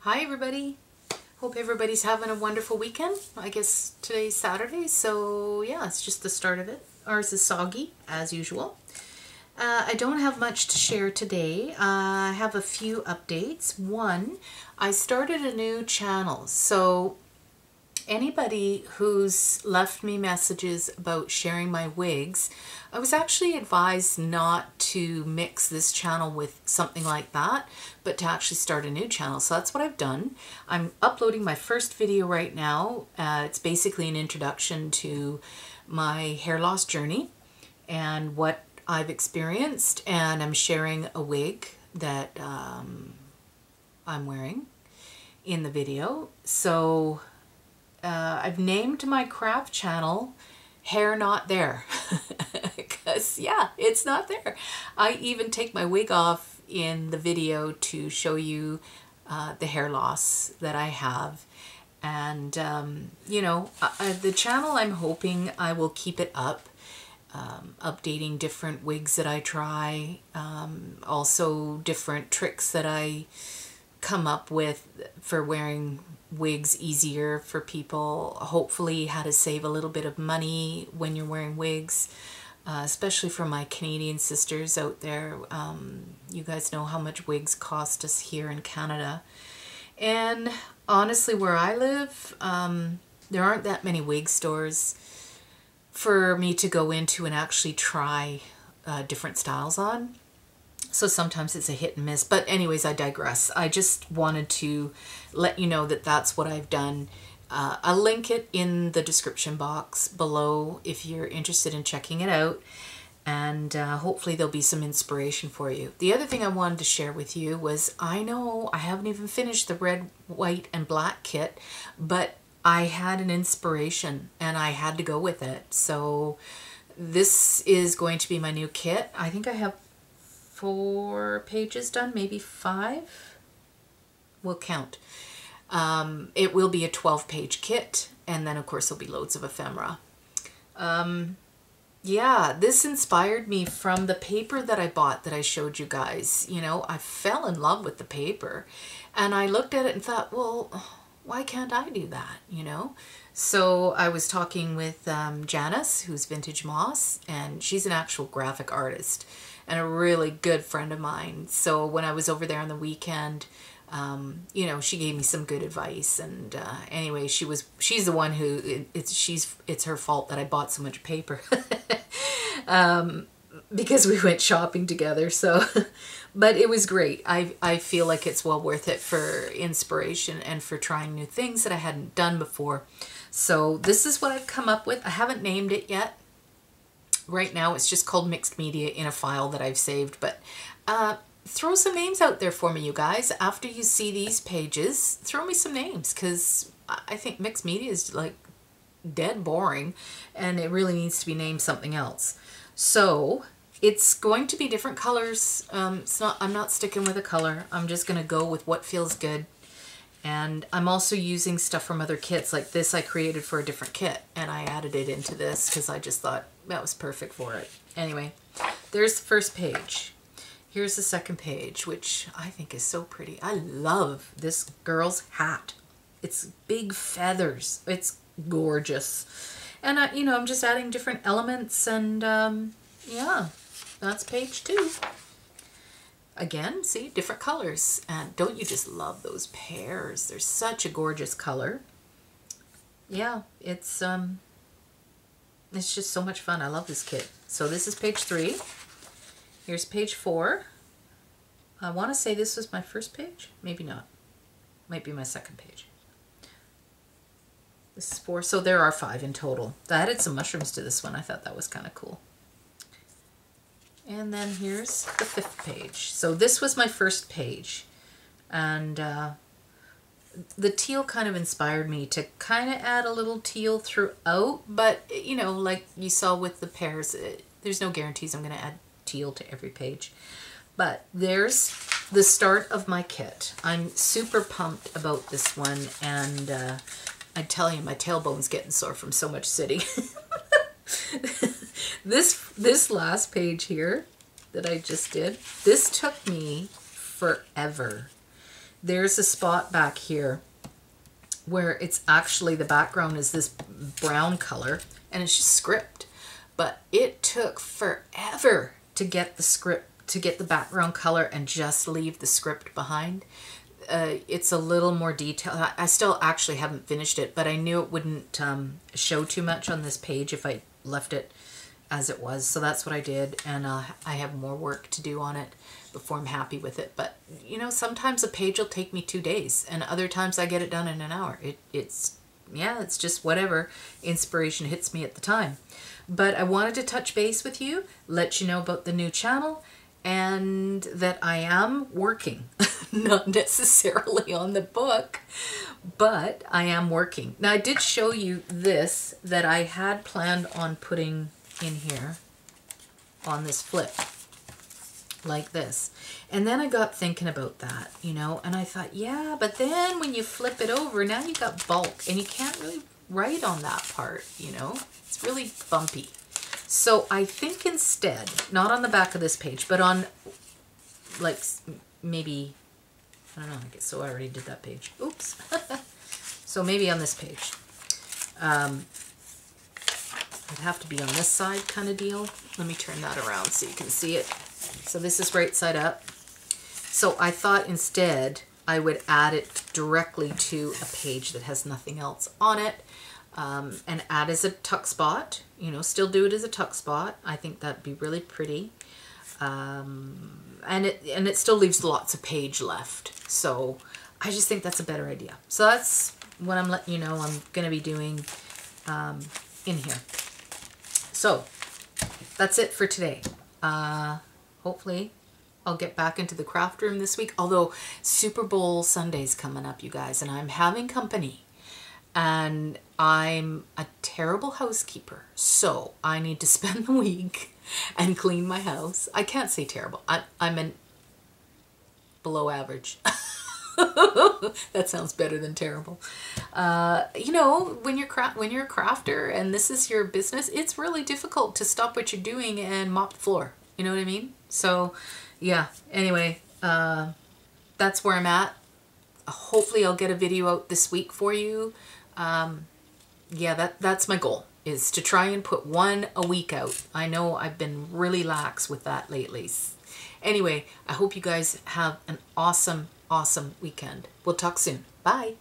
Hi everybody. Hope everybody's having a wonderful weekend. I guess today's Saturday, so yeah, it's just the start of it. Ours is soggy, as usual. I don't have much to share today. I have a few updates. One, I started a new channel, so anybody who's left me messages about sharing my wigs, I was actually advised not to mix this channel with something like that, but to actually start a new channel. So that's what I've done. I'm uploading my first video right now. It's basically an introduction to my hair loss journey and what I've experienced, and I'm sharing a wig that I'm wearing in the video. So I've named my craft channel Hair Not There because yeah, it's not there. I even take my wig off in the video to show you the hair loss that I have. And you know, the channel, I'm hoping I will keep it up, updating different wigs that I try, also different tricks that I come up with for wearing wigs easier for people, hopefully how to save a little bit of money when you're wearing wigs, especially for my Canadian sisters out there. You guys know how much wigs cost us here in Canada, and honestly where I live, there aren't that many wig stores for me to go into and actually try different styles on. So sometimes it's a hit and miss. But anyways, I digress. I just wanted to let you know that that's what I've done. I'll link it in the description box below if you're interested in checking it out. And hopefully there'll be some inspiration for you. The other thing I wanted to share with you was, I know I haven't even finished the red, white, and black kit, but I had an inspiration and I had to go with it. So this is going to be my new kit. I think I have 4 pages done, maybe 5. We'll count. It will be a 12-page kit, and then of course there'll be loads of ephemera. Yeah, this inspired me from the paper that I bought that I showed you guys. You know, I fell in love with the paper, and I looked at it and thought, well, why can't I do that, you know? So I was talking with Janice, who's Vintage Moss, and she's an actual graphic artist and a really good friend of mine. So when I was over there on the weekend, you know, she gave me some good advice. And anyway, she's the one who, it's her fault that I bought so much paper because we went shopping together. So, but it was great. I feel like it's well worth it for inspiration and for trying new things that I hadn't done before. So this is what I've come up with. I haven't named it yet. Right now it's just called Mixed Media in a file that I've saved, but throw some names out there for me, you guys. After you see these pages, throw me some names, because I think Mixed Media is like dead boring and it really needs to be named something else. So it's going to be different colors. I'm not sticking with a color. I'm just going to go with what feels good. And I'm also using stuff from other kits. Like this I created for a different kit, and I added it into this because I just thought that was perfect for it. Anyway, there's the first page. Here's the second page, which I think is so pretty. I love this girl's hat. It's big feathers. It's gorgeous. And, you know, I'm just adding different elements, and yeah, that's page 2. Again, see, different colors. And don't you just love those pears? They're such a gorgeous color. Yeah, it's just so much fun. I love this kit. So this is page 3. Here's page 4. I want to say this was my first page. Maybe not. Might be my second page. This is 4. So there are 5 in total. I added some mushrooms to this one. I thought that was kind of cool. And then here's the 5th page. So this was my first page. And the teal kind of inspired me to kind of add a little teal throughout. But, you know, like you saw with the pears, there's no guarantees I'm going to add teal to every page. But there's the start of my kit. I'm super pumped about this one. And I tell you, my tailbone's getting sore from so much sitting. This last page here that I just did, this took me forever there's a spot back here where it's actually, the background is this brown color and it's just script. But it took forever to get the script, to get the background color and just leave the script behind. It's a little more detailed. I still actually haven't finished it, but I knew it wouldn't show too much on this page if I left it as it was. So that's what I did, and I have more work to do on it before I'm happy with it. But you know, sometimes a page will take me 2 days, and other times I get it done in an hour. It's just whatever inspiration hits me at the time. But I wanted to touch base with you, let you know about the new channel, and that I am working. Not necessarily on the book, but I am working. Now I did show you this that I had planned on putting in here on this flip like this, and then I got thinking about that, you know, and I thought, yeah, but then when you flip it over, now you got bulk and you can't really write on that part, you know, it's really bumpy. So I think instead, not on the back of this page, but on like maybe, I don't know, I guess, so I already did that page. Oops. So maybe on this page. It'd have to be on this side kind of deal. Let me turn that around so you can see it. So this is right side up. So I thought instead I would add it directly to a page that has nothing else on it, and add as a tuck spot, you know, still do it as a tuck spot. I think that'd be really pretty. And it still leaves lots of page left. So I just think that's a better idea. So that's what I'm letting you know I'm going to be doing in here. So that's it for today. Hopefully I'll get back into the craft room this week. Although Super Bowl Sunday's coming up, you guys, and I'm having company. And I'm a terrible housekeeper. So I need to spend the week and clean my house. I can't say terrible. I'm an below average. That sounds better than terrible. You know, when you're a crafter and this is your business, it's really difficult to stop what you're doing and mop the floor. You know what I mean? So, yeah. Anyway, that's where I'm at. Hopefully, I'll get a video out this week for you. Yeah, that's my goal, is to try and put one a week out. I know I've been really lax with that lately. Anyway, I hope you guys have an awesome, awesome weekend. We'll talk soon. Bye.